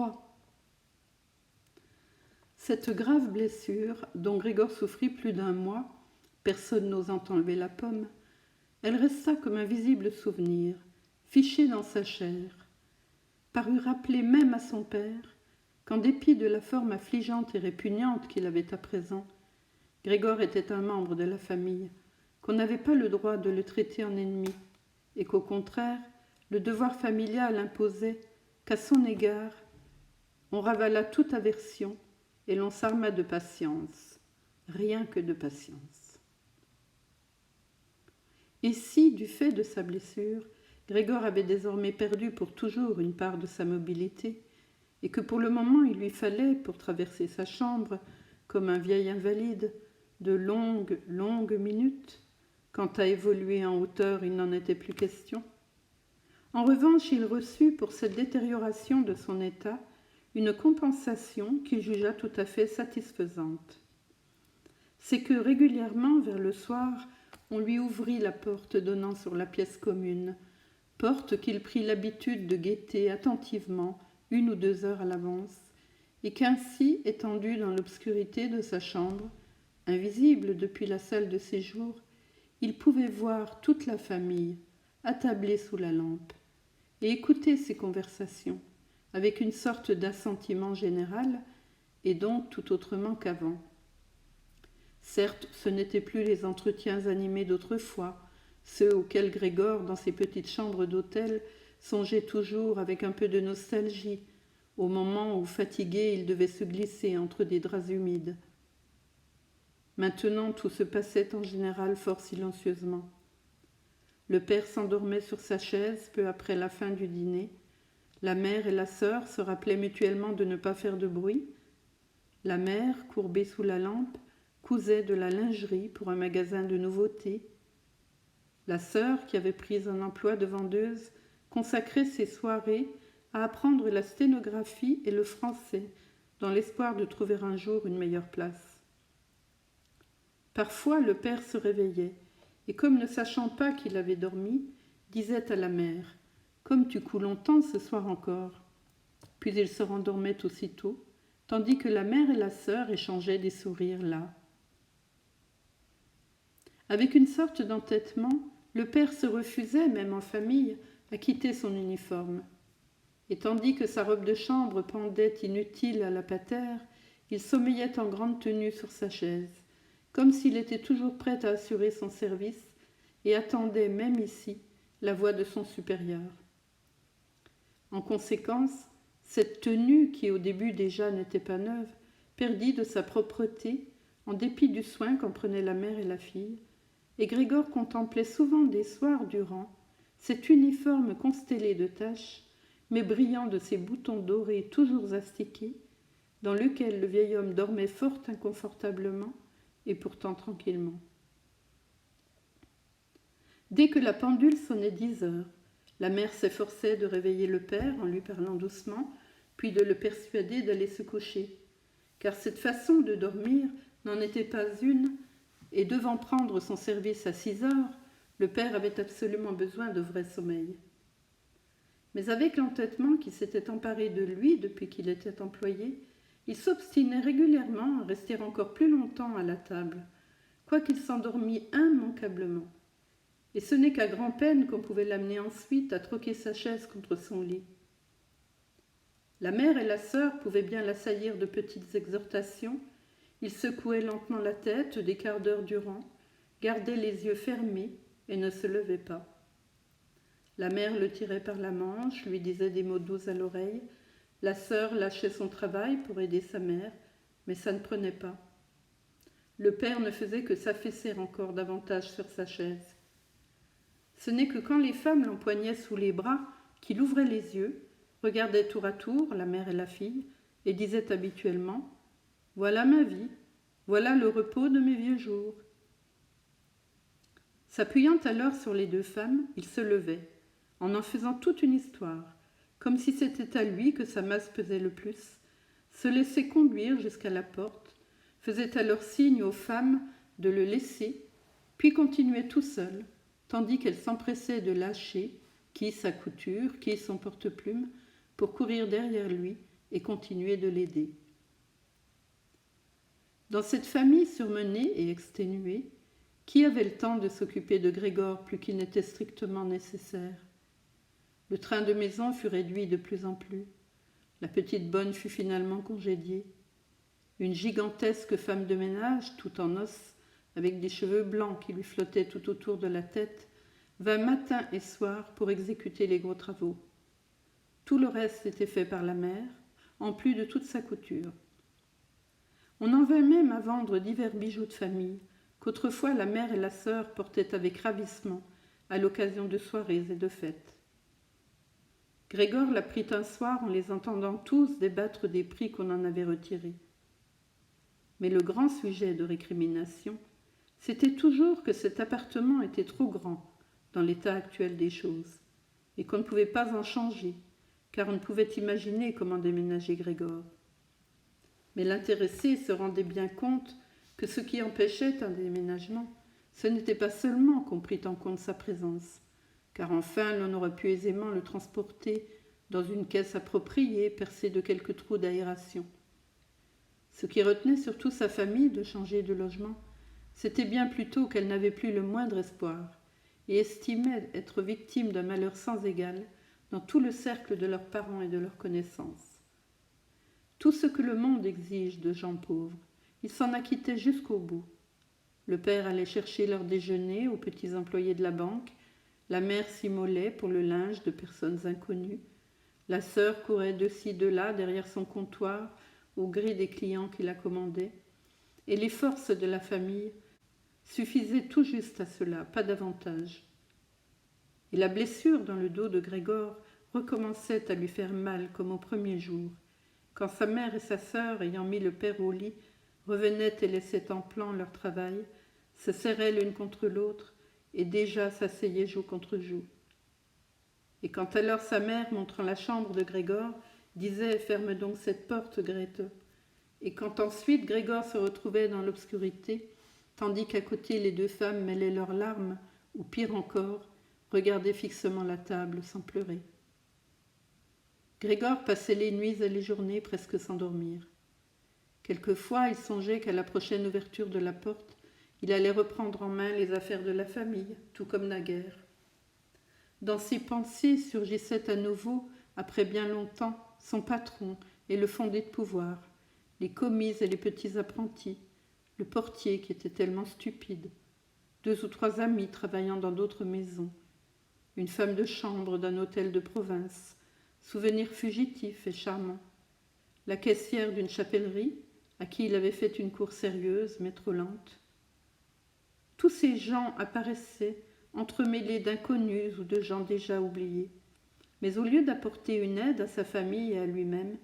3. Cette grave blessure, dont Grégor souffrit plus d'1 mois, personne n'osant enlever la pomme, elle resta comme un visible souvenir, fichée dans sa chair, parut rappeler même à son père qu'en dépit de la forme affligeante et répugnante qu'il avait à présent, Grégor était un membre de la famille, qu'on n'avait pas le droit de le traiter en ennemi, et qu'au contraire, le devoir familial imposait qu'à son égard, on ravala toute aversion et l'on s'arma de patience, rien que de patience. Et si, du fait de sa blessure, Grégor avait désormais perdu pour toujours une part de sa mobilité, et que pour le moment il lui fallait, pour traverser sa chambre, comme un vieil invalide, de longues minutes, quant à évoluer en hauteur, il n'en était plus question. En revanche, il reçut pour cette détérioration de son état une compensation qu'il jugea tout à fait satisfaisante. C'est que régulièrement, vers le soir, on lui ouvrit la porte donnant sur la pièce commune, porte qu'il prit l'habitude de guetter attentivement 1 ou 2 heures à l'avance, et qu'ainsi, étendu dans l'obscurité de sa chambre, invisible depuis la salle de séjour, il pouvait voir toute la famille attablée sous la lampe et écouter ses conversations avec une sorte d'assentiment général et donc tout autrement qu'avant. Certes, ce n'étaient plus les entretiens animés d'autrefois, ceux auxquels Grégor, dans ses petites chambres d'hôtel, songeait toujours avec un peu de nostalgie, au moment où, fatigué, il devait se glisser entre des draps humides. Maintenant, tout se passait en général fort silencieusement. Le père s'endormait sur sa chaise peu après la fin du dîner. La mère et la sœur se rappelaient mutuellement de ne pas faire de bruit. La mère, courbée sous la lampe, cousait de la lingerie pour un magasin de nouveautés. La sœur, qui avait pris un emploi de vendeuse, consacrait ses soirées à apprendre la sténographie et le français, dans l'espoir de trouver un jour une meilleure place. Parfois, le père se réveillait, et comme ne sachant pas qu'il avait dormi, disait à la mère « Comme tu couds longtemps ce soir encore ». Puis il se rendormait aussitôt, tandis que la mère et la sœur échangeaient des sourires là. Avec une sorte d'entêtement, le père se refusait, même en famille, à quitter son uniforme. Et tandis que sa robe de chambre pendait inutile à la patère, il sommeillait en grande tenue sur sa chaise, comme s'il était toujours prêt à assurer son service et attendait, même ici, la voix de son supérieur. En conséquence, cette tenue, qui au début déjà n'était pas neuve, perdit de sa propreté, en dépit du soin qu'en prenaient la mère et la fille, et Grégor contemplait souvent des soirs durant cet uniforme constellé de taches, mais brillant de ses boutons dorés toujours astiqués, dans lequel le vieil homme dormait fort inconfortablement et pourtant tranquillement. Dès que la pendule sonnait 10 heures, la mère s'efforçait de réveiller le père en lui parlant doucement, puis de le persuader d'aller se coucher, car cette façon de dormir n'en était pas une, et devant prendre son service à 6 heures, le père avait absolument besoin de vrai sommeil. Mais avec l'entêtement qui s'était emparé de lui depuis qu'il était employé, il s'obstinait régulièrement à rester encore plus longtemps à la table, quoiqu'il s'endormît immanquablement. Et ce n'est qu'à grand-peine qu'on pouvait l'amener ensuite à troquer sa chaise contre son lit. La mère et la sœur pouvaient bien l'assaillir de petites exhortations. Il secouait lentement la tête des quarts d'heure durant, gardait les yeux fermés et ne se levait pas. La mère le tirait par la manche, lui disait des mots doux à l'oreille. La sœur lâchait son travail pour aider sa mère, mais ça ne prenait pas. Le père ne faisait que s'affaisser encore davantage sur sa chaise. Ce n'est que quand les femmes l'empoignaient sous les bras qu'il ouvrait les yeux, regardait tour à tour la mère et la fille, et disait habituellement « Voilà ma vie, voilà le repos de mes vieux jours ». S'appuyant alors sur les 2 femmes, il se levait, en faisant toute une histoire, comme si c'était à lui que sa masse pesait le plus, se laissait conduire jusqu'à la porte, faisait alors signe aux femmes de le laisser, puis continuait tout seul, tandis qu'elles s'empressaient de lâcher, qui sa couture, qui son porte-plume, pour courir derrière lui et continuer de l'aider. Dans cette famille surmenée et exténuée, qui avait le temps de s'occuper de Grégor plus qu'il n'était strictement nécessaire? Le train de maison fut réduit de plus en plus. La petite bonne fut finalement congédiée. Une gigantesque femme de ménage, tout en os, avec des cheveux blancs qui lui flottaient tout autour de la tête, vint matin et soir pour exécuter les gros travaux. Tout le reste était fait par la mère, en plus de toute sa couture. On en vint même à vendre divers bijoux de famille, qu'autrefois la mère et la sœur portaient avec ravissement à l'occasion de soirées et de fêtes. Grégor l'apprit un soir en les entendant tous débattre des prix qu'on en avait retirés. Mais le grand sujet de récrimination, c'était toujours que cet appartement était trop grand dans l'état actuel des choses, et qu'on ne pouvait pas en changer, car on ne pouvait imaginer comment déménager Grégor. Mais l'intéressé se rendait bien compte que ce qui empêchait un déménagement, ce n'était pas seulement qu'on prit en compte sa présence, car enfin l'on aurait pu aisément le transporter dans une caisse appropriée percée de quelques trous d'aération. Ce qui retenait surtout sa famille de changer de logement, c'était bien plutôt qu'elle n'avait plus le moindre espoir, et estimait être victime d'un malheur sans égal dans tout le cercle de leurs parents et de leurs connaissances. Tout ce que le monde exige de gens pauvres, ils s'en acquittaient jusqu'au bout. Le père allait chercher leur déjeuner aux petits employés de la banque, la mère s'immolait pour le linge de personnes inconnues, la sœur courait de ci de là derrière son comptoir au gré des clients qui la commandaient, et les forces de la famille suffisaient tout juste à cela, pas davantage. Et la blessure dans le dos de Grégor recommençait à lui faire mal comme au premier jour, quand sa mère et sa sœur, ayant mis le père au lit, revenaient et laissaient en plan leur travail, se serraient l'une contre l'autre et déjà s'asseyaient joue contre joue. Et quand alors sa mère, montrant la chambre de Grégor, disait « Ferme donc cette porte, Grete », et quand ensuite Grégor se retrouvait dans l'obscurité, tandis qu'à côté les deux femmes mêlaient leurs larmes, ou pire encore, regardaient fixement la table sans pleurer. Grégor passait les nuits et les journées presque sans dormir. Quelquefois, il songeait qu'à la prochaine ouverture de la porte, il allait reprendre en main les affaires de la famille, tout comme naguère. Dans ses pensées surgissait à nouveau, après bien longtemps, son patron et le fondé de pouvoir, les commis et les petits apprentis, le portier qui était tellement stupide, 2 ou 3 amis travaillant dans d'autres maisons, une femme de chambre d'un hôtel de province, souvenir fugitif et charmant, la caissière d'une chapellerie, à qui il avait fait une cour sérieuse mais trop lente. Tous ces gens apparaissaient entremêlés d'inconnus ou de gens déjà oubliés. Mais au lieu d'apporter une aide à sa famille et à lui-même,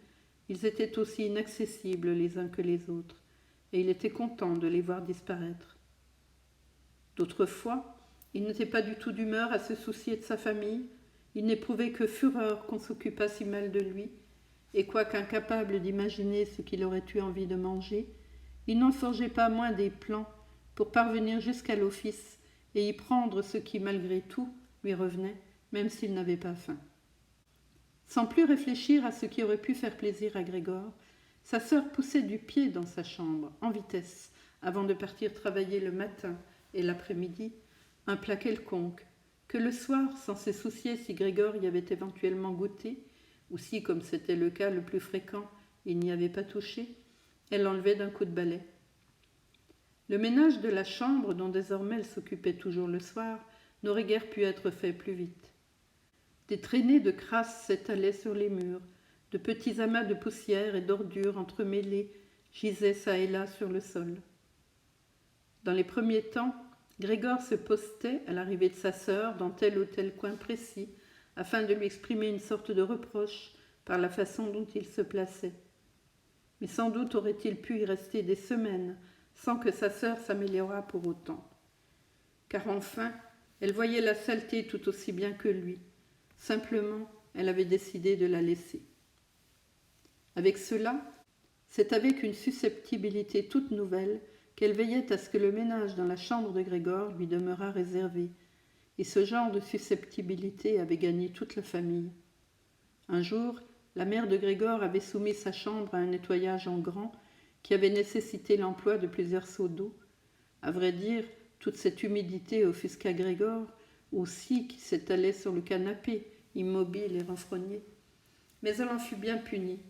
ils étaient aussi inaccessibles les uns que les autres, et il était content de les voir disparaître. D'autres fois, il n'était pas du tout d'humeur à se soucier de sa famille, il n'éprouvait que fureur qu'on s'occupât si mal de lui, et quoique incapable d'imaginer ce qu'il aurait eu envie de manger, il n'en forgeait pas moins des plans pour parvenir jusqu'à l'office et y prendre ce qui, malgré tout, lui revenait, même s'il n'avait pas faim. Sans plus réfléchir à ce qui aurait pu faire plaisir à Grégor, sa sœur poussait du pied dans sa chambre, en vitesse, avant de partir travailler le matin et l'après-midi, un plat quelconque, que le soir, sans se soucier si Grégor y avait éventuellement goûté, ou si, comme c'était le cas le plus fréquent, il n'y avait pas touché, elle enlevait d'un coup de balai. Le ménage de la chambre, dont désormais elle s'occupait toujours le soir, n'aurait guère pu être fait plus vite. Des traînées de crasse s'étalaient sur les murs, de petits amas de poussière et d'ordures entremêlées gisaient çà et là sur le sol. Dans les premiers temps, Grégor se postait à l'arrivée de sa sœur dans tel ou tel coin précis, afin de lui exprimer une sorte de reproche par la façon dont il se plaçait. Mais sans doute aurait-il pu y rester des semaines, sans que sa sœur s'améliorât pour autant. Car enfin, elle voyait la saleté tout aussi bien que lui. Simplement, elle avait décidé de la laisser. Avec cela, c'est avec une susceptibilité toute nouvelle qu'elle veillait à ce que le ménage dans la chambre de Grégor lui demeurât réservé, et ce genre de susceptibilité avait gagné toute la famille. Un jour, la mère de Grégor avait soumis sa chambre à un nettoyage en grand qui avait nécessité l'emploi de plusieurs seaux d'eau. À vrai dire, toute cette humidité offusqua Grégor, aussi qui s'étalait sur le canapé, immobile et renfrogné. Mais elle en fut bien punie.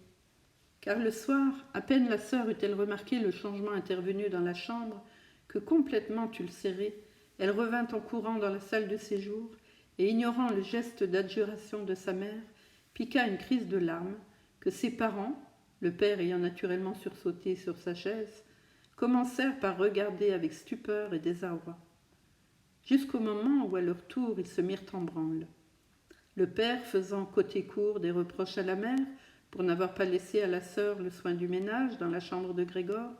Car le soir, à peine la sœur eut-elle remarqué le changement intervenu dans la chambre, que complètement ulcérée, elle revint en courant dans la salle de séjour et, ignorant le geste d'adjuration de sa mère, piqua une crise de larmes que ses parents, le père ayant naturellement sursauté sur sa chaise, commencèrent par regarder avec stupeur et désarroi, jusqu'au moment où à leur tour ils se mirent en branle. Le père faisant côté cour des reproches à la mère pour n'avoir pas laissé à la sœur le soin du ménage dans la chambre de Grégor,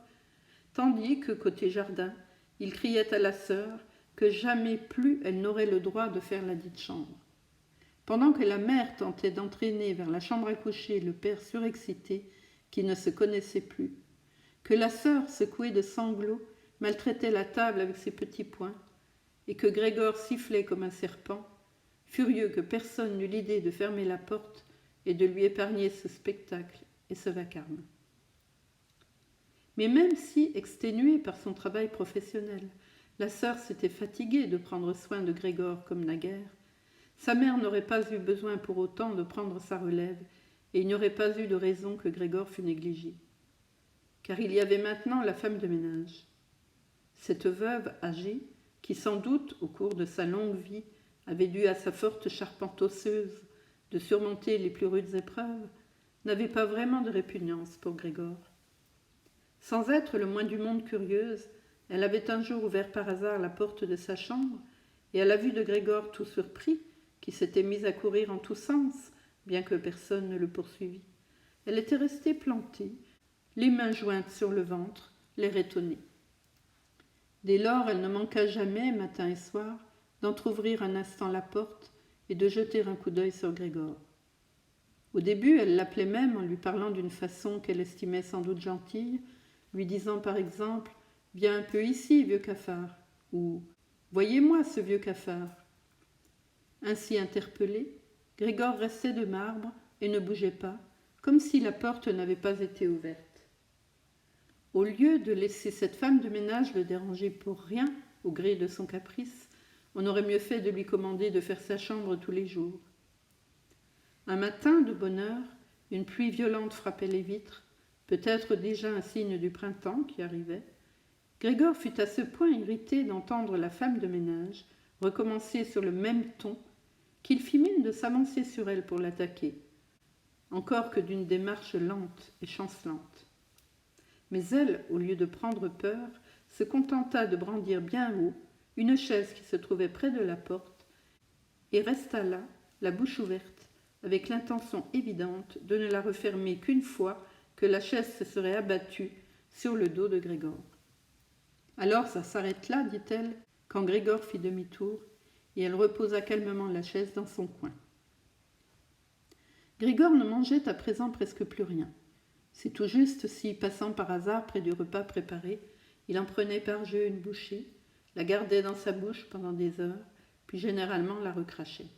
tandis que côté jardin, il criait à la sœur que jamais plus elle n'aurait le droit de faire la dite chambre. Pendant que la mère tentait d'entraîner vers la chambre à coucher le père surexcité qui ne se connaissait plus, que la sœur, secouée de sanglots, maltraitait la table avec ses petits poings, et que Grégor sifflait comme un serpent, furieux que personne n'eût l'idée de fermer la porte et de lui épargner ce spectacle et ce vacarme. Mais même si, exténuée par son travail professionnel, la sœur s'était fatiguée de prendre soin de Grégor comme naguère, sa mère n'aurait pas eu besoin pour autant de prendre sa relève, et il n'y aurait pas eu de raison que Grégor fût négligé. Car il y avait maintenant la femme de ménage. Cette veuve âgée, qui sans doute, au cours de sa longue vie, avait dû à sa forte charpente osseuse de surmonter les plus rudes épreuves, n'avait pas vraiment de répugnance pour Grégor. Sans être le moins du monde curieuse, elle avait un jour ouvert par hasard la porte de sa chambre, et à la vue de Grégor tout surpris, qui s'était mis à courir en tous sens, bien que personne ne le poursuivît, elle était restée plantée, les mains jointes sur le ventre, l'air étonné. Dès lors, elle ne manqua jamais, matin et soir, d'entr'ouvrir un instant la porte et de jeter un coup d'œil sur Grégor. Au début, elle l'appelait même en lui parlant d'une façon qu'elle estimait sans doute gentille, lui disant par exemple « Viens un peu ici, vieux cafard » ou « Voyez-moi ce vieux cafard ». Ainsi interpellé, Grégor restait de marbre et ne bougeait pas, comme si la porte n'avait pas été ouverte. Au lieu de laisser cette femme de ménage le déranger pour rien, au gré de son caprice, on aurait mieux fait de lui commander de faire sa chambre tous les jours. Un matin, de bonne heure, une pluie violente frappait les vitres, peut-être déjà un signe du printemps qui arrivait. Grégor fut à ce point irrité d'entendre la femme de ménage recommencer sur le même ton qu'il fit mine de s'avancer sur elle pour l'attaquer, encore que d'une démarche lente et chancelante. Mais elle, au lieu de prendre peur, se contenta de brandir bien haut une chaise qui se trouvait près de la porte et resta là, la bouche ouverte, avec l'intention évidente de ne la refermer qu'une fois que la chaise se serait abattue sur le dos de Grégor. « Alors ça s'arrête là, dit-elle, quand Grégor fit demi-tour, et elle reposa calmement la chaise dans son coin. Grégor ne mangeait à présent presque plus rien. C'est tout juste si, passant par hasard près du repas préparé, il en prenait par jeu une bouchée, la gardait dans sa bouche pendant des heures, puis généralement la recrachait.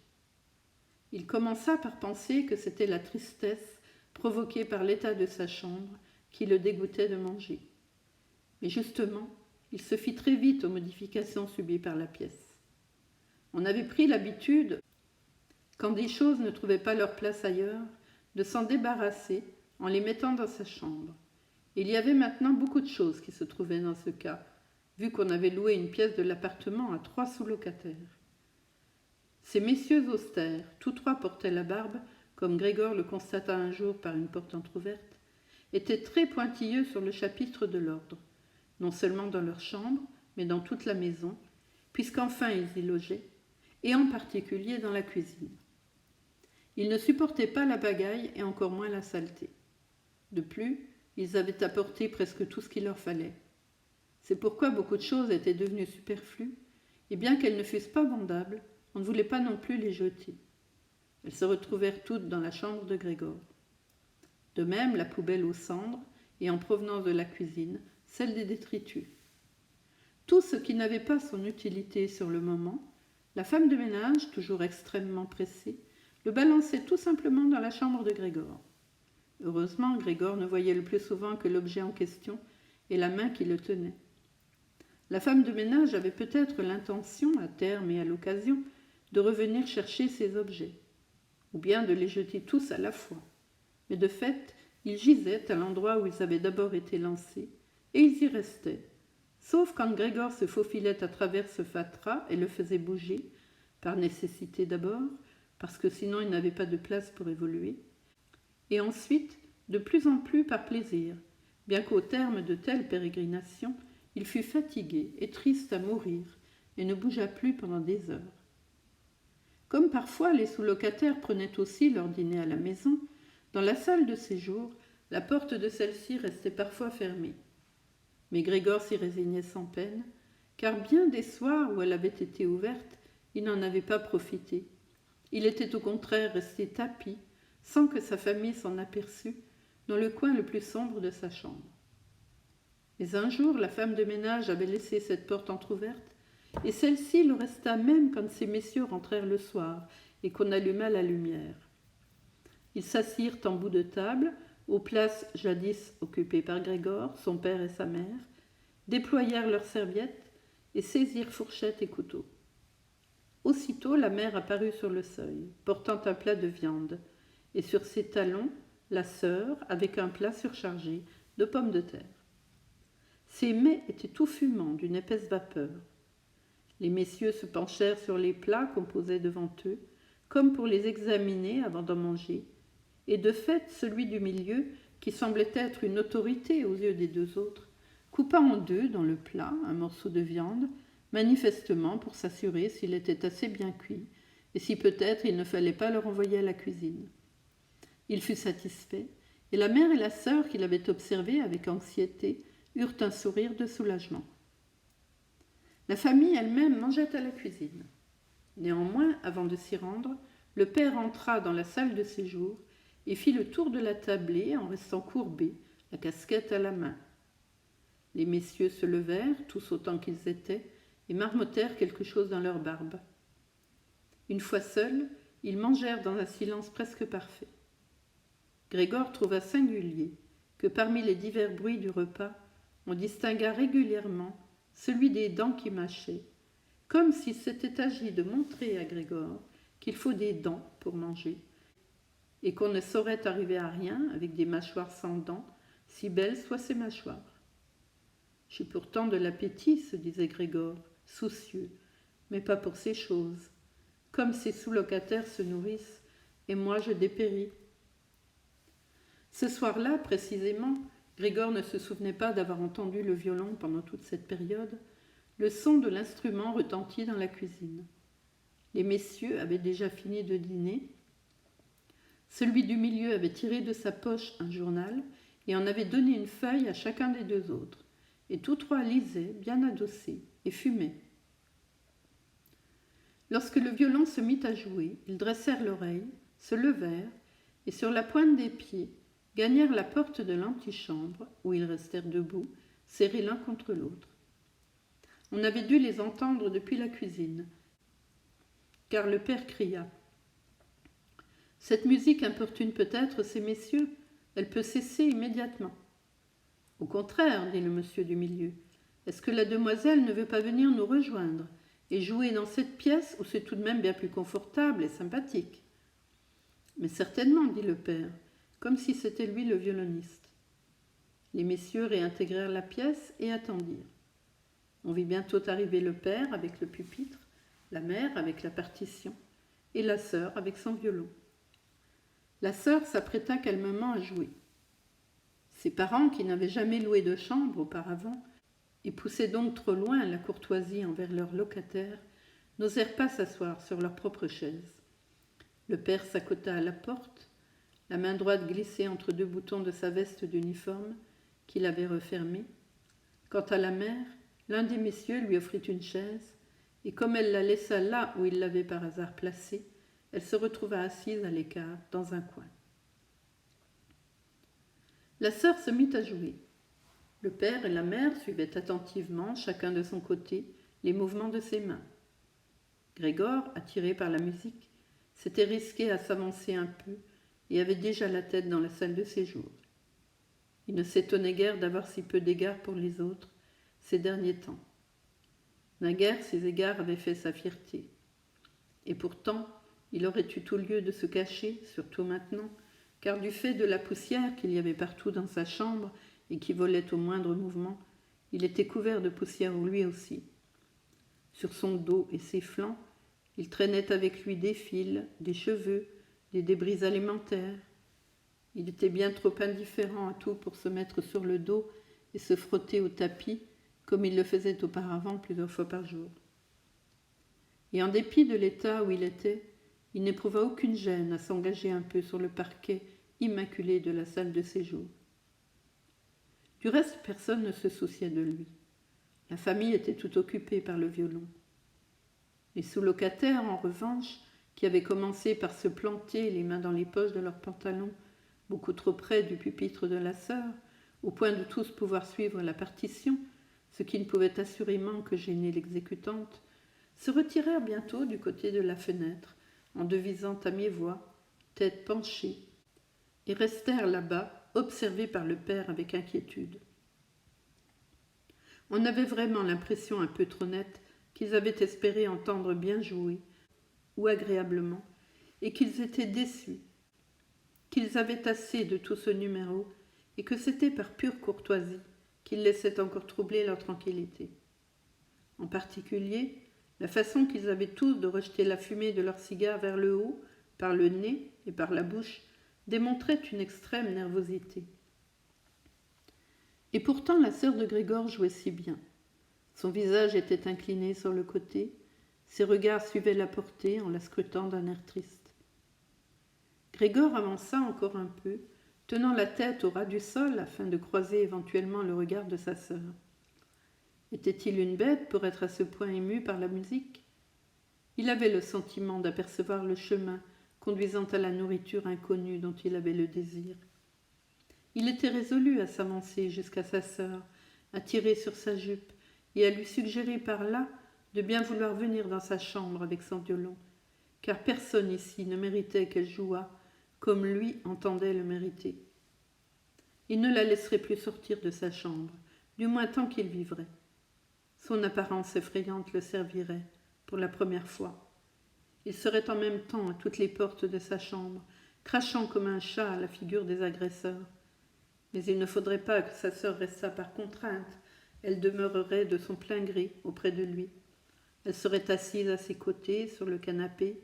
Il commença par penser que c'était la tristesse provoquée par l'état de sa chambre qui le dégoûtait de manger. Mais justement, il se fit très vite aux modifications subies par la pièce. On avait pris l'habitude, quand des choses ne trouvaient pas leur place ailleurs, de s'en débarrasser en les mettant dans sa chambre. Il y avait maintenant beaucoup de choses qui se trouvaient dans ce cas, vu qu'on avait loué une pièce de l'appartement à 3 sous-locataires. Ces messieurs austères, tous trois portaient la barbe, comme Grégor le constata un jour par une porte entr'ouverte, étaient très pointilleux sur le chapitre de l'ordre, non seulement dans leur chambre, mais dans toute la maison, puisqu'enfin ils y logeaient, et en particulier dans la cuisine. Ils ne supportaient pas la bagaille et encore moins la saleté. De plus, ils avaient apporté presque tout ce qu'il leur fallait. C'est pourquoi beaucoup de choses étaient devenues superflues, et bien qu'elles ne fussent pas vendables, on ne voulait pas non plus les jeter. Elles se retrouvèrent toutes dans la chambre de Grégor. De même, la poubelle aux cendres, et en provenance de la cuisine, celle des détritus. Tout ce qui n'avait pas son utilité sur le moment, la femme de ménage, toujours extrêmement pressée, le balançait tout simplement dans la chambre de Grégor. Heureusement, Grégor ne voyait le plus souvent que l'objet en question et la main qui le tenait. La femme de ménage avait peut-être l'intention, à terme et à l'occasion, de revenir chercher ces objets, ou bien de les jeter tous à la fois. Mais de fait, ils gisaient à l'endroit où ils avaient d'abord été lancés, et ils y restaient, sauf quand Grégor se faufilait à travers ce fatras et le faisait bouger, par nécessité d'abord, parce que sinon il n'avait pas de place pour évoluer, et ensuite, de plus en plus par plaisir, bien qu'au terme de telles pérégrinations, il fut fatigué et triste à mourir, et ne bougea plus pendant des heures. Comme parfois les sous-locataires prenaient aussi leur dîner à la maison, dans la salle de séjour, la porte de celle-ci restait parfois fermée. Mais Grégor s'y résignait sans peine, car bien des soirs où elle avait été ouverte, il n'en avait pas profité. Il était au contraire resté tapi, sans que sa famille s'en aperçût, dans le coin le plus sombre de sa chambre. Mais un jour, la femme de ménage avait laissé cette porte entr'ouverte, et celle-ci le resta même quand ces messieurs rentrèrent le soir et qu'on alluma la lumière. Ils s'assirent en bout de table, aux places jadis occupées par Grégor, son père et sa mère, déployèrent leurs serviettes et saisirent fourchettes et couteaux. Aussitôt, la mère apparut sur le seuil, portant un plat de viande, et sur ses talons, la sœur, avec un plat surchargé de pommes de terre. Ces mets étaient tout fumants, d'une épaisse vapeur. Les messieurs se penchèrent sur les plats qu'on posait devant eux, comme pour les examiner avant d'en manger, et de fait, celui du milieu, qui semblait être une autorité aux yeux des deux autres, coupa en deux dans le plat un morceau de viande, manifestement pour s'assurer s'il était assez bien cuit, et si peut-être il ne fallait pas le renvoyer à la cuisine. Il fut satisfait, et la mère et la sœur qui l'avaient observé avec anxiété eurent un sourire de soulagement. La famille elle-même mangeait à la cuisine. Néanmoins, avant de s'y rendre, le père entra dans la salle de séjour et fit le tour de la tablée en restant courbé, la casquette à la main. Les messieurs se levèrent, tous autant qu'ils étaient, et marmottèrent quelque chose dans leur barbe. Une fois seuls, ils mangèrent dans un silence presque parfait. Grégor trouva singulier que parmi les divers bruits du repas, on distingua régulièrement celui des dents qui mâchaient, comme s'il s'était agi de montrer à Grégor qu'il faut des dents pour manger, et qu'on ne saurait arriver à rien avec des mâchoires sans dents, si belles soient ces mâchoires. « J'ai pourtant de l'appétit, se disait Grégor, soucieux, mais pas pour ces choses. Comme ces sous-locataires se nourrissent, et moi je dépéris. » Ce soir-là, précisément, Grégor ne se souvenait pas d'avoir entendu le violon pendant toute cette période. Le son de l'instrument retentit dans la cuisine. Les messieurs avaient déjà fini de dîner. Celui du milieu avait tiré de sa poche un journal et en avait donné une feuille à chacun des deux autres. Et tous trois lisaient, bien adossés, et fumaient. Lorsque le violon se mit à jouer, ils dressèrent l'oreille, se levèrent, et sur la pointe des pieds, gagnèrent la porte de l'antichambre, où ils restèrent debout, serrés l'un contre l'autre. On avait dû les entendre depuis la cuisine, car le père cria. « Cette musique importune peut-être ces messieurs, elle peut cesser immédiatement. » « Au contraire, dit le monsieur du milieu, est-ce que la demoiselle ne veut pas venir nous rejoindre et jouer dans cette pièce où c'est tout de même bien plus confortable et sympathique ?» « Mais certainement, dit le père, comme si c'était lui le violoniste. » Les messieurs réintégrèrent la pièce et attendirent. On vit bientôt arriver le père avec le pupitre, la mère avec la partition et la sœur avec son violon. La sœur s'apprêta calmement à jouer. Ses parents, qui n'avaient jamais loué de chambre auparavant et poussaient donc trop loin la courtoisie envers leurs locataires, n'osèrent pas s'asseoir sur leur propre chaise. Le père s'accota à la porte, la main droite glissée entre deux boutons de sa veste d'uniforme qu'il avait refermée. Quant à la mère, l'un des messieurs lui offrit une chaise, et comme elle la laissa là où il l'avait par hasard placée, elle se retrouva assise à l'écart dans un coin. La sœur se mit à jouer. Le père et la mère suivaient attentivement, chacun de son côté, les mouvements de ses mains. Grégor, attiré par la musique, s'était risqué à s'avancer un peu, et avait déjà la tête dans la salle de séjour. Il ne s'étonnait guère d'avoir si peu d'égards pour les autres ces derniers temps. Naguère, ces égards avaient fait sa fierté. Et pourtant, il aurait eu tout lieu de se cacher, surtout maintenant, car du fait de la poussière qu'il y avait partout dans sa chambre et qui volait au moindre mouvement, il était couvert de poussière lui aussi. Sur son dos et ses flancs, il traînait avec lui des fils, des cheveux, des débris alimentaires. Il était bien trop indifférent à tout pour se mettre sur le dos et se frotter au tapis, comme il le faisait auparavant plusieurs fois par jour. Et en dépit de l'état où il était, il n'éprouva aucune gêne à s'engager un peu sur le parquet immaculé de la salle de séjour. Du reste, personne ne se souciait de lui. La famille était tout occupée par le violon. Les sous-locataires, en revanche, qui avaient commencé par se planter les mains dans les poches de leurs pantalons, beaucoup trop près du pupitre de la sœur, au point de tous pouvoir suivre la partition, ce qui ne pouvait assurément que gêner l'exécutante, se retirèrent bientôt du côté de la fenêtre, en devisant à mi-voix, tête penchée, et restèrent là-bas, observés par le père avec inquiétude. On avait vraiment l'impression un peu trop nette qu'ils avaient espéré entendre bien jouer, ou agréablement, et qu'ils étaient déçus, qu'ils avaient assez de tout ce numéro, et que c'était par pure courtoisie qu'ils laissaient encore troubler leur tranquillité. En particulier, la façon qu'ils avaient tous de rejeter la fumée de leur cigare vers le haut, par le nez et par la bouche, démontrait une extrême nervosité. Et pourtant la sœur de Grégor jouait si bien. Son visage était incliné sur le côté, ses regards suivaient la portée en la scrutant d'un air triste. Grégor avança encore un peu, tenant la tête au ras du sol afin de croiser éventuellement le regard de sa sœur. Était-il une bête pour être à ce point ému par la musique ? Il avait le sentiment d'apercevoir le chemin conduisant à la nourriture inconnue dont il avait le désir. Il était résolu à s'avancer jusqu'à sa sœur, à tirer sur sa jupe et à lui suggérer par là de bien vouloir venir dans sa chambre avec son violon, car personne ici ne méritait qu'elle jouât comme lui entendait le mériter. Il ne la laisserait plus sortir de sa chambre, du moins tant qu'il vivrait. Son apparence effrayante le servirait, pour la première fois. Il serait en même temps à toutes les portes de sa chambre, crachant comme un chat à la figure des agresseurs. Mais il ne faudrait pas que sa sœur restât par contrainte, elle demeurerait de son plein gré auprès de lui. Elle serait assise à ses côtés, sur le canapé,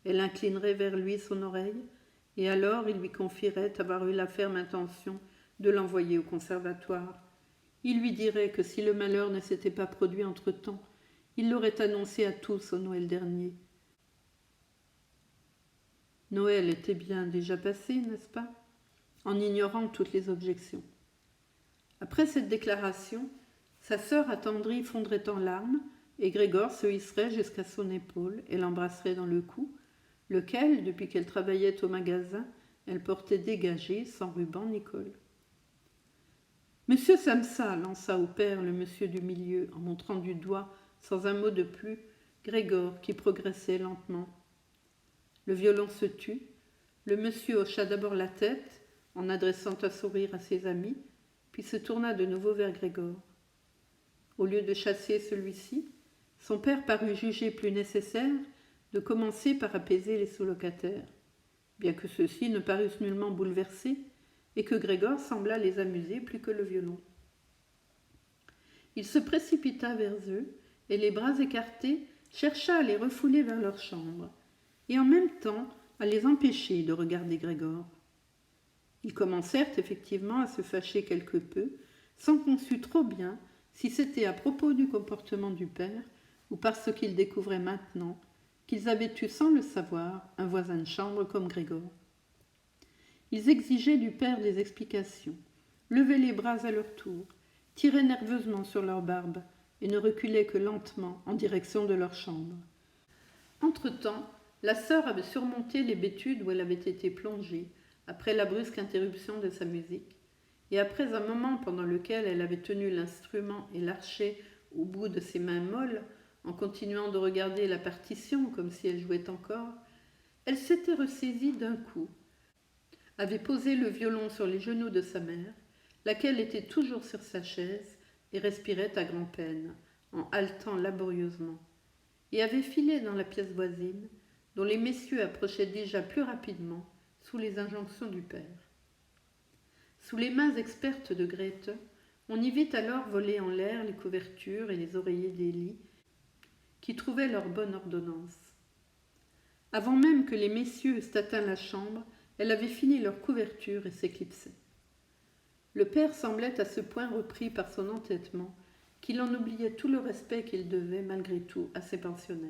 elle inclinerait vers lui son oreille, et alors il lui confierait avoir eu la ferme intention de l'envoyer au conservatoire. Il lui dirait que si le malheur ne s'était pas produit entre-temps, il l'aurait annoncé à tous au Noël dernier. Noël était bien déjà passé, n'est-ce pas ? En ignorant toutes les objections. Après cette déclaration, sa sœur attendrie fondrait en larmes, et Grégor se hisserait jusqu'à son épaule et l'embrasserait dans le cou, lequel, depuis qu'elle travaillait au magasin, elle portait dégagé, sans ruban ni col. « Monsieur Samsa » lança au père le monsieur du milieu, en montrant du doigt, sans un mot de plus, Grégor qui progressait lentement. Le violon se tut, le monsieur hocha d'abord la tête, en adressant un sourire à ses amis, puis se tourna de nouveau vers Grégor. Au lieu de chasser celui-ci, son père parut juger plus nécessaire de commencer par apaiser les sous-locataires, bien que ceux-ci ne parussent nullement bouleversés et que Grégor sembla les amuser plus que le violon. Il se précipita vers eux et, les bras écartés, chercha à les refouler vers leur chambre, et en même temps à les empêcher de regarder Grégor. Ils commencèrent effectivement à se fâcher quelque peu, sans qu'on sût trop bien si c'était à propos du comportement du père ou parce qu'ils découvraient maintenant qu'ils avaient eu sans le savoir un voisin de chambre comme Grégor. Ils exigeaient du père des explications, levaient les bras à leur tour, tiraient nerveusement sur leur barbe et ne reculaient que lentement en direction de leur chambre. Entre-temps, la sœur avait surmonté l'hébétude où elle avait été plongée, après la brusque interruption de sa musique, et après un moment pendant lequel elle avait tenu l'instrument et l'archet au bout de ses mains molles, en continuant de regarder la partition comme si elle jouait encore, elle s'était ressaisie d'un coup, avait posé le violon sur les genoux de sa mère, laquelle était toujours sur sa chaise et respirait à grand-peine, en haletant laborieusement, et avait filé dans la pièce voisine, dont les messieurs approchaient déjà plus rapidement, sous les injonctions du père. Sous les mains expertes de Grete, on y vit alors voler en l'air les couvertures et les oreillers des lits, qui trouvaient leur bonne ordonnance. Avant même que les messieurs eussent atteint la chambre, elle avait fini leur couverture et s'éclipsait. Le père semblait à ce point repris par son entêtement qu'il en oubliait tout le respect qu'il devait malgré tout à ses pensionnaires.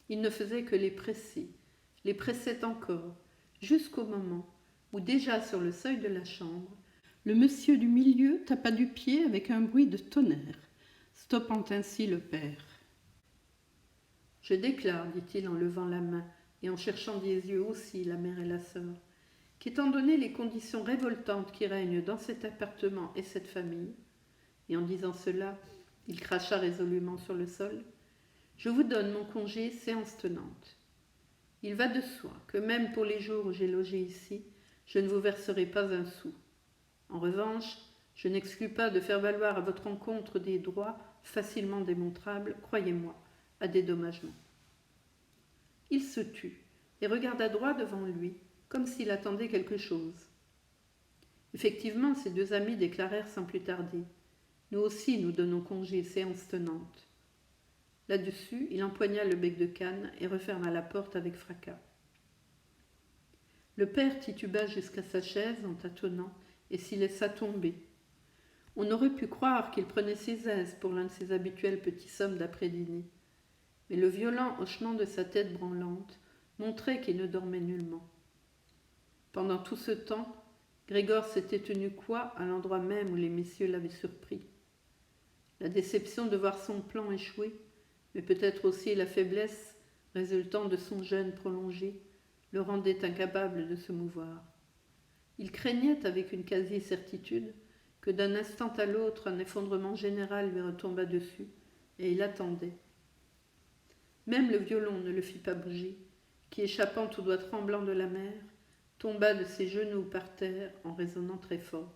Il ne faisait que les pressait encore, jusqu'au moment où, déjà sur le seuil de la chambre, le monsieur du milieu tapa du pied avec un bruit de tonnerre, stoppant ainsi le père. « Je déclare, dit-il en levant la main et en cherchant des yeux aussi la mère et la sœur, qu'étant donné les conditions révoltantes qui règnent dans cet appartement et cette famille, et en disant cela, il cracha résolument sur le sol, je vous donne mon congé séance tenante. Il va de soi que même pour les jours où j'ai logé ici, je ne vous verserai pas un sou. En revanche, je n'exclus pas de faire valoir à votre encontre des droits facilement démontrables, croyez-moi, à dédommagement. » Il se tut et regarda droit devant lui, comme s'il attendait quelque chose. Effectivement, ses deux amis déclarèrent sans plus tarder. Nous aussi, nous donnons congé, séance tenante. Là-dessus, il empoigna le bec de canne et referma la porte avec fracas. Le père tituba jusqu'à sa chaise en tâtonnant et s'y laissa tomber. On aurait pu croire qu'il prenait ses aises pour l'un de ses habituels petits sommes d'après-dîner. Mais le violent hochement de sa tête branlante montrait qu'il ne dormait nullement. Pendant tout ce temps, Grégor s'était tenu coi à l'endroit même où les messieurs l'avaient surpris. La déception de voir son plan échouer, mais peut-être aussi la faiblesse résultant de son jeûne prolongé, le rendait incapable de se mouvoir. Il craignait avec une quasi-certitude que d'un instant à l'autre un effondrement général lui retombât dessus, et il attendait. Même le violon ne le fit pas bouger, qui, échappant aux doigts tremblants de la mère, tomba de ses genoux par terre en résonnant très fort.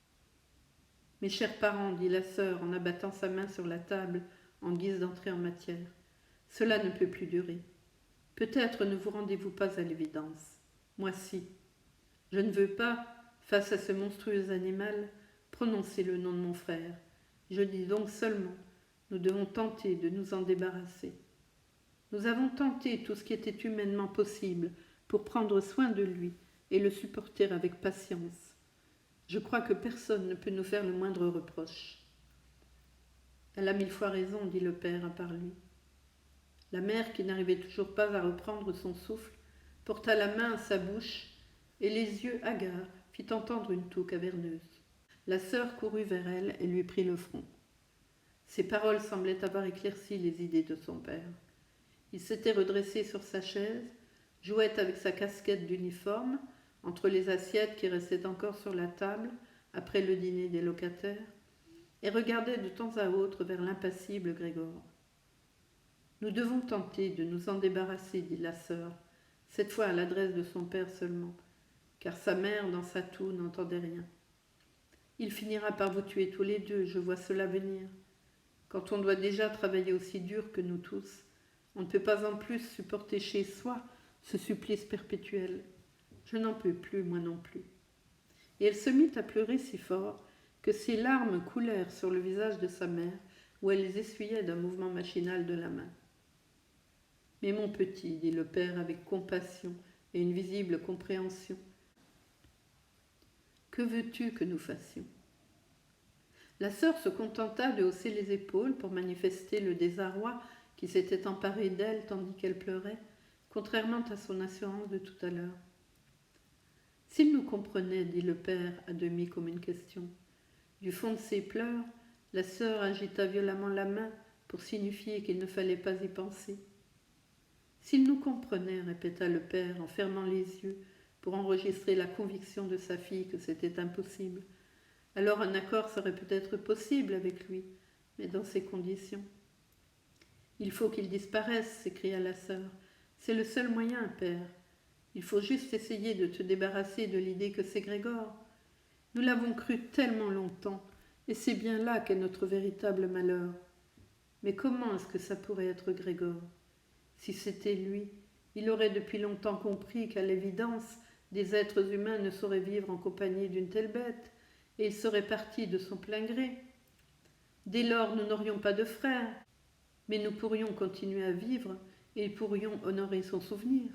« Mes chers parents, dit la sœur en abattant sa main sur la table en guise d'entrée en matière, cela ne peut plus durer. Peut-être ne vous rendez-vous pas à l'évidence. Moi si. Je ne veux pas, face à ce monstrueux animal, prononcer le nom de mon frère. Je dis donc seulement, nous devons tenter de nous en débarrasser. Nous avons tenté tout ce qui était humainement possible pour prendre soin de lui et le supporter avec patience. Je crois que personne ne peut nous faire le moindre reproche. » « Elle a 1000 fois raison, dit le père à part lui. La mère, qui n'arrivait toujours pas à reprendre son souffle, porta la main à sa bouche et les yeux hagards fit entendre une toux caverneuse. La sœur courut vers elle et lui prit le front. Ces paroles semblaient avoir éclairci les idées de son père. Il s'était redressé sur sa chaise, jouait avec sa casquette d'uniforme, entre les assiettes qui restaient encore sur la table après le dîner des locataires, et regardait de temps à autre vers l'impassible Grégor. « Nous devons tenter de nous en débarrasser, dit la sœur, cette fois à l'adresse de son père seulement, car sa mère, dans sa toux, n'entendait rien. Il finira par vous tuer tous les deux, je vois cela venir. Quand on doit déjà travailler aussi dur que nous tous, on ne peut pas en plus supporter chez soi ce supplice perpétuel. Je n'en peux plus, moi non plus. » Et elle se mit à pleurer si fort que ses larmes coulèrent sur le visage de sa mère, où elle les essuyait d'un mouvement machinal de la main. « Mais mon petit, dit le père avec compassion et une visible compréhension, que veux-tu que nous fassions ?» La sœur se contenta de hausser les épaules pour manifester le désarroi qui s'était emparé d'elle tandis qu'elle pleurait, contrairement à son assurance de tout à l'heure. « S'il nous comprenait, dit le père à demi comme une question. » Du fond de ses pleurs, la sœur agita violemment la main pour signifier qu'il ne fallait pas y penser. « S'il nous comprenait, répéta le père en fermant les yeux pour enregistrer la conviction de sa fille que c'était impossible. Alors un accord serait peut-être possible avec lui, mais dans ces conditions. « Il faut qu'il disparaisse, s'écria la sœur. C'est le seul moyen, père. Il faut juste essayer de te débarrasser de l'idée que c'est Grégor. Nous l'avons cru tellement longtemps, et c'est bien là qu'est notre véritable malheur. Mais comment est-ce que ça pourrait être Grégor? Si c'était lui, il aurait depuis longtemps compris qu'à l'évidence, des êtres humains ne sauraient vivre en compagnie d'une telle bête, et il serait parti de son plein gré. Dès lors, nous n'aurions pas de frère, mais nous pourrions continuer à vivre et pourrions honorer son souvenir.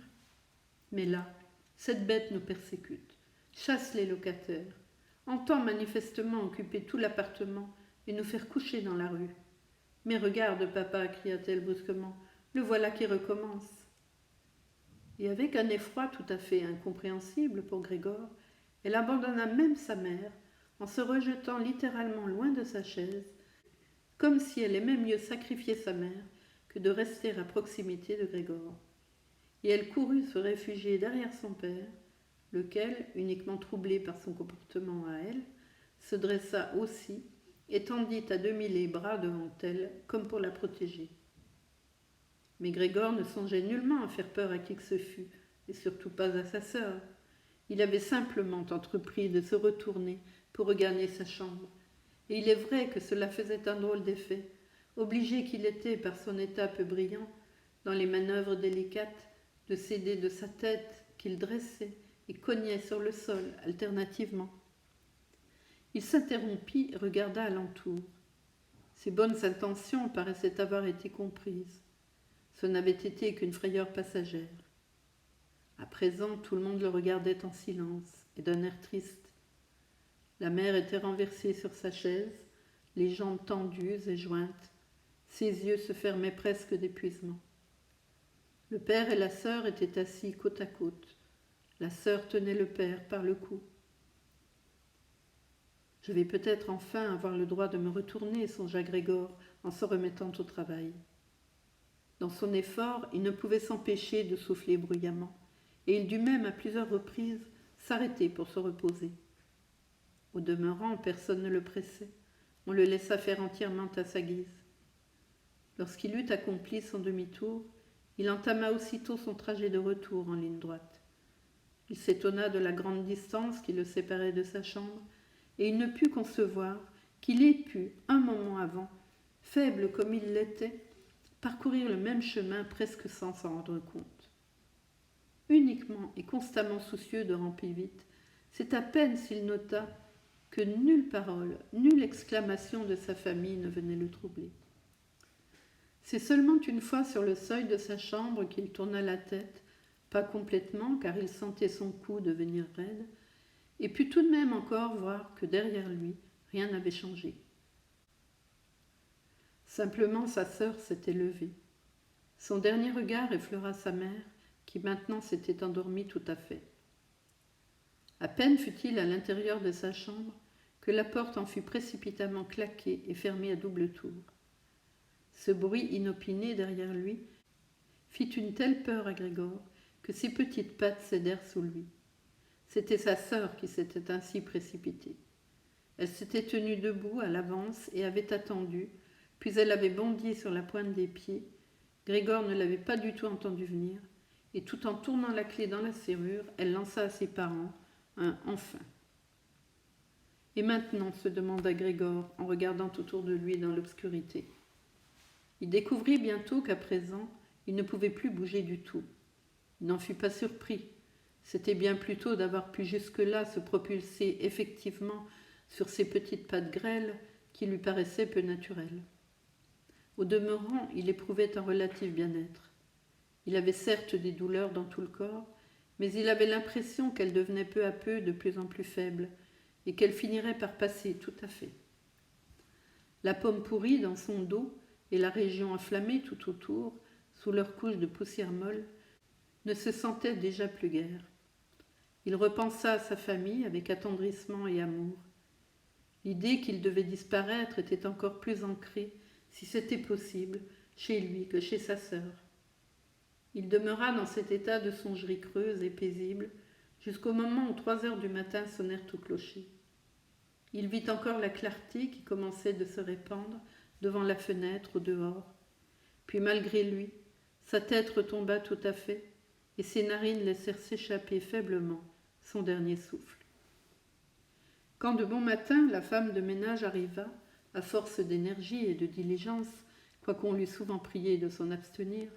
Mais là, cette bête nous persécute, chasse les locataires, entend manifestement occuper tout l'appartement et nous faire coucher dans la rue. Mais regarde, papa, cria-t-elle brusquement, le voilà qui recommence. Et avec un effroi tout à fait incompréhensible pour Grégor, elle abandonna même sa mère en se rejetant littéralement loin de sa chaise, comme si elle aimait mieux sacrifier sa mère que de rester à proximité de Grégor. Et elle courut se réfugier derrière son père, lequel, uniquement troublé par son comportement à elle, se dressa aussi et tendit à demi les bras devant elle, comme pour la protéger. Mais Grégor ne songeait nullement à faire peur à qui que ce fût, et surtout pas à sa sœur. Il avait simplement entrepris de se retourner pour regagner sa chambre, et il est vrai que cela faisait un drôle d'effet, obligé qu'il était par son état peu brillant, dans les manœuvres délicates, de céder de sa tête qu'il dressait et cognait sur le sol alternativement. Il s'interrompit et regarda alentour. Ses bonnes intentions paraissaient avoir été comprises. Ce n'avait été qu'une frayeur passagère. À présent, tout le monde le regardait en silence et d'un air triste. La mère était renversée sur sa chaise, les jambes tendues et jointes. Ses yeux se fermaient presque d'épuisement. Le père et la sœur étaient assis côte à côte. La sœur tenait le père par le cou. « Je vais peut-être enfin avoir le droit de me retourner, songea Grégor en se remettant au travail. Dans son effort, il ne pouvait s'empêcher de souffler bruyamment, et il dut même à plusieurs reprises s'arrêter pour se reposer. Au demeurant, personne ne le pressait. On le laissa faire entièrement à sa guise. Lorsqu'il eut accompli son demi-tour, il entama aussitôt son trajet de retour en ligne droite. Il s'étonna de la grande distance qui le séparait de sa chambre, et il ne put concevoir qu'il ait pu, un moment avant, faible comme il l'était, parcourir le même chemin presque sans s'en rendre compte. Uniquement et constamment soucieux de remplir vite, c'est à peine s'il nota que nulle parole, nulle exclamation de sa famille ne venait le troubler. C'est seulement une fois sur le seuil de sa chambre qu'il tourna la tête, pas complètement car il sentait son cou devenir raide, et put tout de même encore voir que derrière lui, rien n'avait changé. Simplement sa sœur s'était levée. Son dernier regard effleura sa mère, qui maintenant s'était endormie tout à fait. À peine fut-il à l'intérieur de sa chambre que la porte en fut précipitamment claquée et fermée à double tour. Ce bruit inopiné derrière lui fit une telle peur à Grégor que ses petites pattes cédèrent sous lui. C'était sa sœur qui s'était ainsi précipitée. Elle s'était tenue debout à l'avance et avait attendu, puis elle avait bondi sur la pointe des pieds. Grégor ne l'avait pas du tout entendu venir, et tout en tournant la clé dans la serrure, elle lança à ses parents un « enfin ». Et maintenant, se demanda Grégor en regardant autour de lui dans l'obscurité. Il découvrit bientôt qu'à présent, il ne pouvait plus bouger du tout. Il n'en fut pas surpris. C'était bien plutôt d'avoir pu jusque-là se propulser effectivement sur ses petites pattes grêles qui lui paraissaient peu naturelles. Au demeurant, il éprouvait un relatif bien-être. Il avait certes des douleurs dans tout le corps, mais il avait l'impression qu'elles devenaient peu à peu de plus en plus faibles et qu'elles finiraient par passer tout à fait. La pomme pourrie dans son dos et la région enflammée tout autour, sous leur couche de poussière molle, ne se sentaient déjà plus guère. Il repensa à sa famille avec attendrissement et amour. L'idée qu'il devait disparaître était encore plus ancrée, si c'était possible, chez lui que chez sa sœur. Il demeura dans cet état de songerie creuse et paisible jusqu'au moment où 3 heures du matin sonnèrent au clocher. Il vit encore la clarté qui commençait de se répandre devant la fenêtre au dehors. Puis malgré lui, sa tête retomba tout à fait, et ses narines laissèrent s'échapper faiblement son dernier souffle. Quand de bon matin la femme de ménage arriva, à force d'énergie et de diligence, quoiqu'on l'eût souvent priée de s'en abstenir,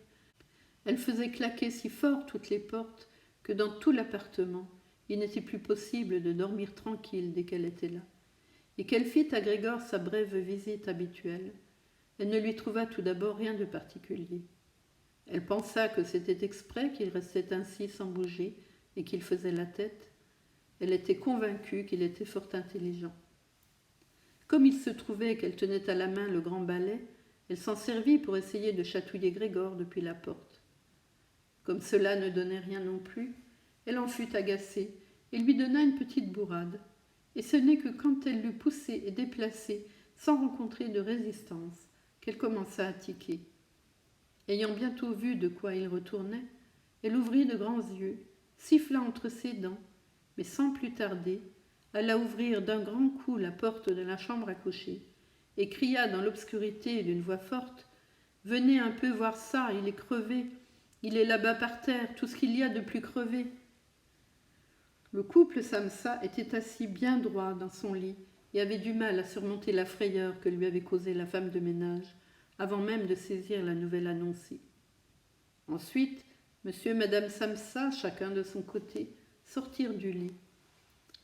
elle faisait claquer si fort toutes les portes que dans tout l'appartement, il n'était plus possible de dormir tranquille dès qu'elle était là, et qu'elle fit à Grégor sa brève visite habituelle. Elle ne lui trouva tout d'abord rien de particulier. Elle pensa que c'était exprès qu'il restait ainsi sans bouger et qu'il faisait la tête. Elle était convaincue qu'il était fort intelligent. Comme il se trouvait qu'elle tenait à la main le grand balai, elle s'en servit pour essayer de chatouiller Grégor depuis la porte. Comme cela ne donnait rien non plus, elle en fut agacée et lui donna une petite bourrade. Et ce n'est que quand elle l'eut poussé et déplacé sans rencontrer de résistance qu'elle commença à tiquer. Ayant bientôt vu de quoi il retournait, elle ouvrit de grands yeux, siffla entre ses dents, mais sans plus tarder, alla ouvrir d'un grand coup la porte de la chambre à coucher et cria dans l'obscurité d'une voix forte « Venez un peu voir ça, il est crevé, il est là-bas par terre, tout ce qu'il y a de plus crevé. » Le couple Samsa était assis bien droit dans son lit et avait du mal à surmonter la frayeur que lui avait causée la femme de ménage, avant même de saisir la nouvelle annoncée. Ensuite, monsieur et madame Samsa, chacun de son côté, sortirent du lit.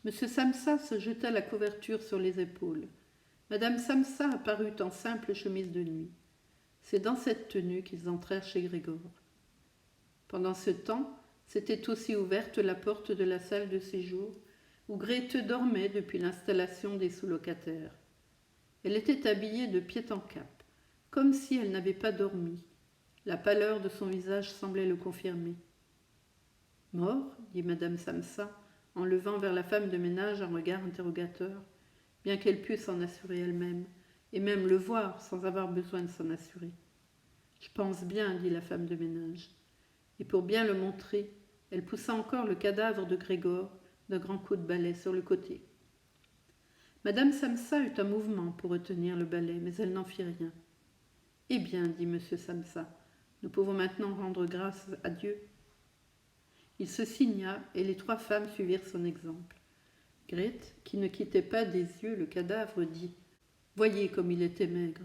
Monsieur Samsa se jeta la couverture sur les épaules. Madame Samsa apparut en simple chemise de nuit. C'est dans cette tenue qu'ils entrèrent chez Grégor. Pendant ce temps, s'était aussi ouverte la porte de la salle de séjour, où Grete dormait depuis l'installation des sous-locataires. Elle était habillée de pied en cap, comme si elle n'avait pas dormi. La pâleur de son visage semblait le confirmer. « Mort ?» dit madame Samsa, en levant vers la femme de ménage un regard interrogateur, bien qu'elle pût s'en assurer elle-même, et même le voir sans avoir besoin de s'en assurer. « Je pense bien, dit la femme de ménage. Et pour bien le montrer, elle poussa encore le cadavre de Grégor d'un grand coup de balai sur le côté. Madame Samsa eut un mouvement pour retenir le balai, mais elle n'en fit rien. « Eh bien, dit monsieur Samsa, nous pouvons maintenant rendre grâce à Dieu. » Il se signa et les trois femmes suivirent son exemple. Grete, qui ne quittait pas des yeux le cadavre, dit « Voyez comme il était maigre.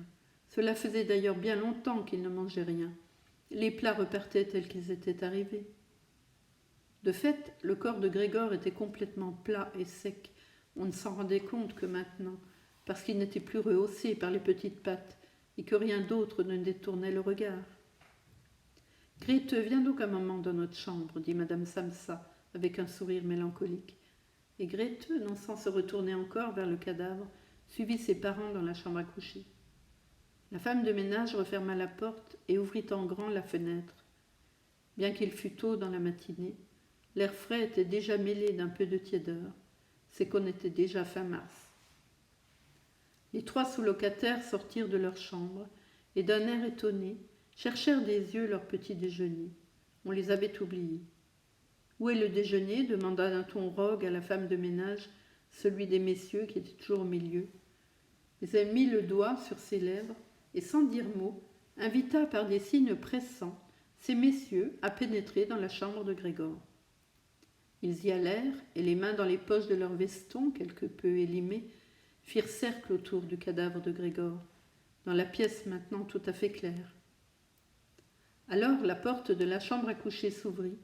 Cela faisait d'ailleurs bien longtemps qu'il ne mangeait rien. Les plats repartaient tels qu'ils étaient arrivés. » De fait, le corps de Grégor était complètement plat et sec. On ne s'en rendait compte que maintenant, parce qu'il n'était plus rehaussé par les petites pattes et que rien d'autre ne détournait le regard. « Grete, viens donc un moment dans notre chambre, dit madame Samsa, avec un sourire mélancolique. Et Grete, non sans se retourner encore vers le cadavre, suivit ses parents dans la chambre à coucher. La femme de ménage referma la porte et ouvrit en grand la fenêtre. Bien qu'il fût tôt dans la matinée, l'air frais était déjà mêlé d'un peu de tiédeur. C'est qu'on était déjà fin mars. Les trois sous-locataires sortirent de leur chambre et d'un air étonné cherchèrent des yeux leur petit déjeuner. On les avait oubliés. « Où est le déjeuner ?» demanda d'un ton rogue à la femme de ménage, celui des messieurs qui était toujours au milieu. Mais elle mit le doigt sur ses lèvres et, sans dire mot, invita par des signes pressants ces messieurs à pénétrer dans la chambre de Grégor. Ils y allèrent et, les mains dans les poches de leurs vestons, quelque peu élimés, firent cercle autour du cadavre de Grégor, dans la pièce maintenant tout à fait claire. Alors la porte de la chambre à coucher s'ouvrit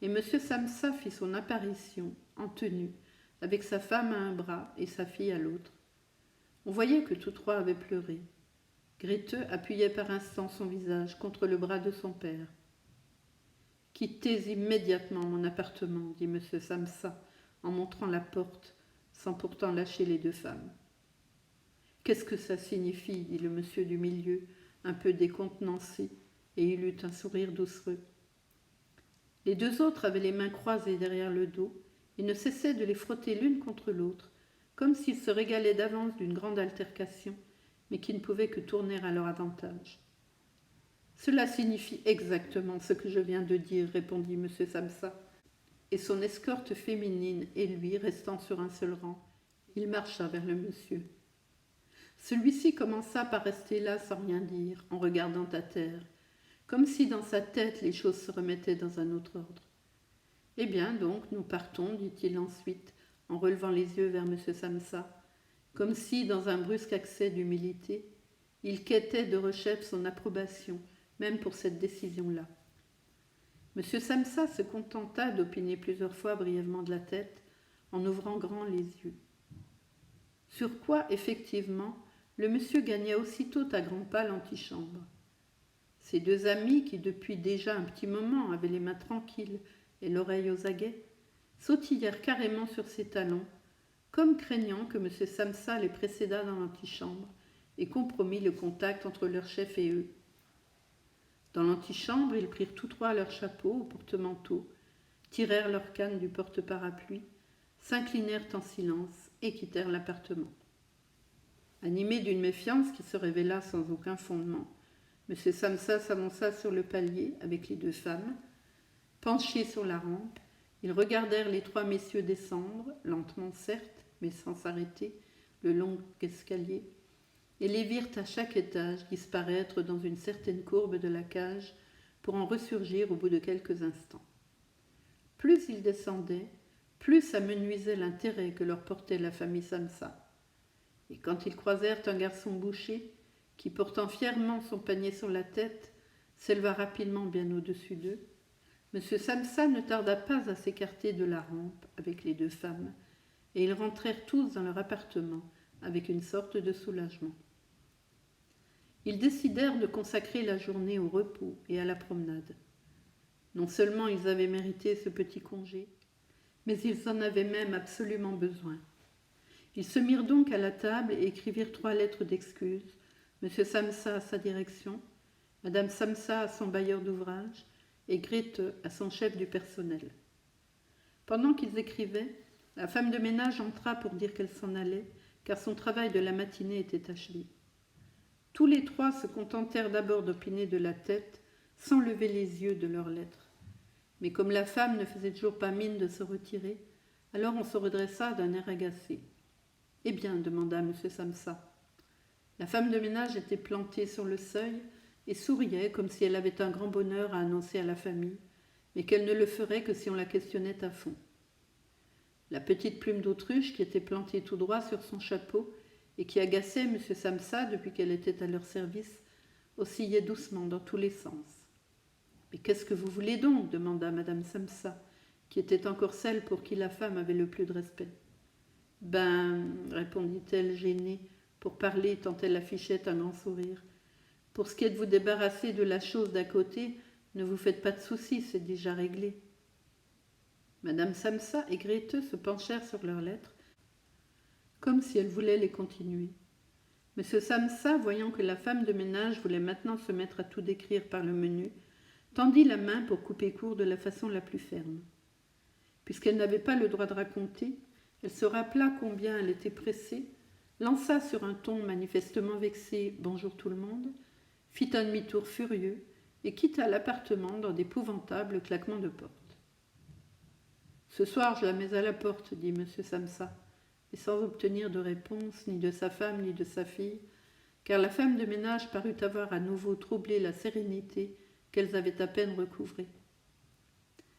et M. Samsa fit son apparition en tenue, avec sa femme à un bras et sa fille à l'autre. On voyait que tous trois avaient pleuré. Grete appuyait par instants son visage contre le bras de son père. « Quittez immédiatement mon appartement, dit M. Samsa, en montrant la porte, sans pourtant lâcher les deux femmes. « Qu'est-ce que ça signifie ?» dit le monsieur du milieu, un peu décontenancé, et il eut un sourire doucereux. Les deux autres avaient les mains croisées derrière le dos et ne cessaient de les frotter l'une contre l'autre, comme s'ils se régalaient d'avance d'une grande altercation, mais qui ne pouvait que tourner à leur avantage. « Cela signifie exactement ce que je viens de dire, répondit M. Samsa, et son escorte féminine et lui restant sur un seul rang, il marcha vers le monsieur. Celui-ci commença par rester là sans rien dire, en regardant à terre, comme si dans sa tête les choses se remettaient dans un autre ordre. « Eh bien, donc, nous partons, dit-il ensuite, en relevant les yeux vers M. Samsa, comme si, dans un brusque accès d'humilité, il quêtait de rechef son approbation, même pour cette décision-là. M. Samsa se contenta d'opiner plusieurs fois brièvement de la tête, en ouvrant grand les yeux. Sur quoi, effectivement, le monsieur gagna aussitôt à grands pas l'antichambre. Ses deux amis, qui depuis déjà un petit moment avaient les mains tranquilles et l'oreille aux aguets, sautillèrent carrément sur ses talons, comme craignant que M. Samsa les précédât dans l'antichambre et compromît le contact entre leur chef et eux. Dans l'antichambre, ils prirent tous trois leurs chapeaux au porte-manteau, tirèrent leurs cannes du porte-parapluie, s'inclinèrent en silence et quittèrent l'appartement. Animé d'une méfiance qui se révéla sans aucun fondement, M. Samsa s'avança sur le palier avec les deux femmes. Penchés sur la rampe, ils regardèrent les trois messieurs descendre, lentement certes, mais sans s'arrêter, le long escalier, et les virent à chaque étage disparaître dans une certaine courbe de la cage pour en ressurgir au bout de quelques instants. Plus ils descendaient, plus s'amenuisait l'intérêt que leur portait la famille Samsa. Et quand ils croisèrent un garçon boucher, qui, portant fièrement son panier sur la tête, s'éleva rapidement bien au-dessus d'eux, M. Samsa ne tarda pas à s'écarter de la rampe avec les deux femmes, et ils rentrèrent tous dans leur appartement avec une sorte de soulagement. Ils décidèrent de consacrer la journée au repos et à la promenade. Non seulement ils avaient mérité ce petit congé, mais ils en avaient même absolument besoin. Ils se mirent donc à la table et écrivirent 3 lettres d'excuses, M. Samsa à sa direction, Mme Samsa à son bailleur d'ouvrage et Grete à son chef du personnel. Pendant qu'ils écrivaient, la femme de ménage entra pour dire qu'elle s'en allait, car son travail de la matinée était achevé. Tous les 3 se contentèrent d'abord d'opiner de la tête, sans lever les yeux de leurs lettres. Mais comme la femme ne faisait toujours pas mine de se retirer, alors on se redressa d'un air agacé. « Eh bien, demanda M. Samsa. La femme de ménage était plantée sur le seuil et souriait comme si elle avait un grand bonheur à annoncer à la famille, mais qu'elle ne le ferait que si on la questionnait à fond. La petite plume d'autruche qui était plantée tout droit sur son chapeau et qui agaçait M. Samsa depuis qu'elle était à leur service, oscillait doucement dans tous les sens. « Mais qu'est-ce que vous voulez donc » demanda Mme Samsa, qui était encore celle pour qui la femme avait le plus de respect. « Ben, répondit-elle gênée, pour parler tant elle affichait un grand sourire. Pour ce qui est de vous débarrasser de la chose d'à côté, ne vous faites pas de soucis, c'est déjà réglé. » Madame Samsa et Grete se penchèrent sur leurs lettres, comme si elles voulaient les continuer. M. Samsa, voyant que la femme de ménage voulait maintenant se mettre à tout décrire par le menu, tendit la main pour couper court de la façon la plus ferme. Puisqu'elle n'avait pas le droit de raconter, elle se rappela combien elle était pressée, lança sur un ton manifestement vexé « Bonjour tout le monde », fit un demi-tour furieux et quitta l'appartement dans d'épouvantables claquements de porte. « Ce soir, je la mets à la porte, » dit M. Samsa, et sans obtenir de réponse ni de sa femme ni de sa fille, car la femme de ménage parut avoir à nouveau troublé la sérénité qu'elles avaient à peine recouvrée.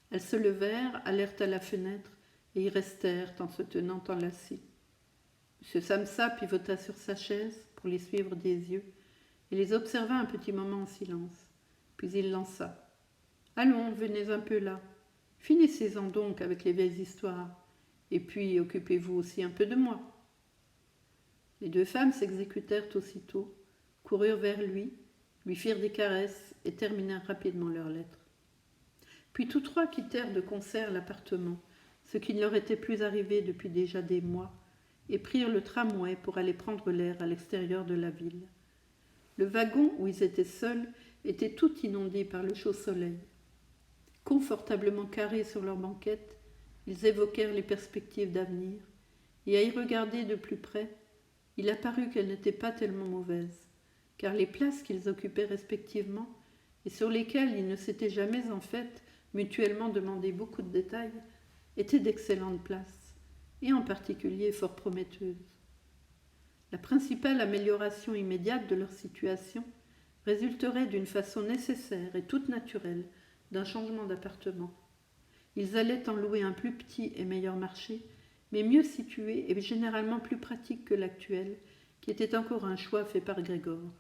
Elles se levèrent, allèrent à la fenêtre et y restèrent en se tenant enlacées. M. Samsa pivota sur sa chaise pour les suivre des yeux et les observa un petit moment en silence. Puis il lança. « Allons, venez un peu là. Finissez-en donc avec les vieilles histoires. Et puis occupez-vous aussi un peu de moi. » Les 2 femmes s'exécutèrent aussitôt, coururent vers lui firent des caresses et terminèrent rapidement leurs lettres. Puis tous 3 quittèrent de concert l'appartement, ce qui ne leur était plus arrivé depuis déjà des mois, et prirent le tramway pour aller prendre l'air à l'extérieur de la ville. Le wagon où ils étaient seuls était tout inondé par le chaud soleil. Confortablement carrés sur leur banquette, ils évoquèrent les perspectives d'avenir, et à y regarder de plus près, il apparut qu'elles n'étaient pas tellement mauvaises, car les places qu'ils occupaient respectivement, et sur lesquelles ils ne s'étaient jamais en fait mutuellement demandé beaucoup de détails, étaient d'excellentes places, et en particulier fort prometteuses. La principale amélioration immédiate de leur situation résulterait d'une façon nécessaire et toute naturelle d'un changement d'appartement. Ils allaient en louer un plus petit et meilleur marché, mais mieux situé et généralement plus pratique que l'actuel, qui était encore un choix fait par Grégor.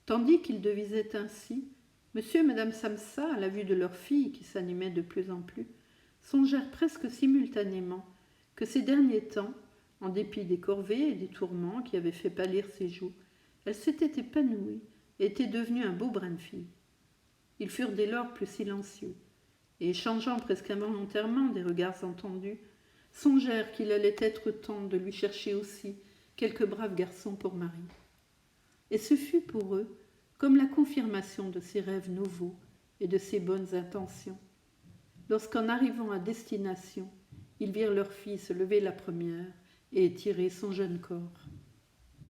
Tandis qu'ils devisaient ainsi, monsieur et madame Samsa, à la vue de leur fille qui s'animait de plus en plus, songèrent presque simultanément que ces derniers temps, en dépit des corvées et des tourments qui avaient fait pâlir ses joues, elle s'était épanouie et était devenue un beau brin de fille. Ils furent dès lors plus silencieux, et échangeant presque involontairement des regards entendus, songèrent qu'il allait être temps de lui chercher aussi quelques braves garçons pour mari. Et ce fut pour eux comme la confirmation de ses rêves nouveaux et de ses bonnes intentions, lorsqu'en arrivant à destination, ils virent leur fille se lever la première et étirer son jeune corps.